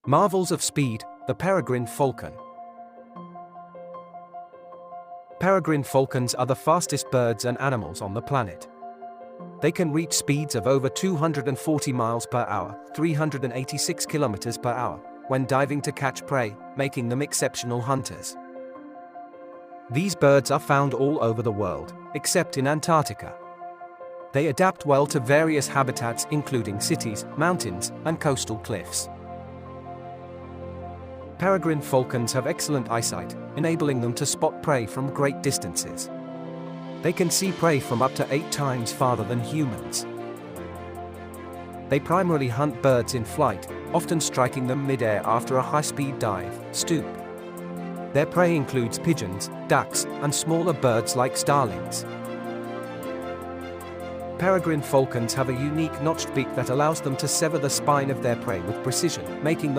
Marvels of speed, the Peregrine Falcon. Peregrine falcons are the fastest birds and animals on the planet. They can reach speeds of over 240 miles per hour, 386 kilometers per hour, when diving to catch prey, making them exceptional hunters. These birds are found all over the world, except in Antarctica. They adapt well to various habitats including cities, mountains, and coastal cliffs. Peregrine falcons have excellent eyesight, enabling them to spot prey from great distances. They can see prey from up to 8 times farther than humans. They primarily hunt birds in flight, often striking them mid-air after a high-speed dive, stoop. Their prey includes pigeons, ducks, and smaller birds like starlings. Peregrine falcons have a unique notched beak that allows them to sever the spine of their prey with precision, making them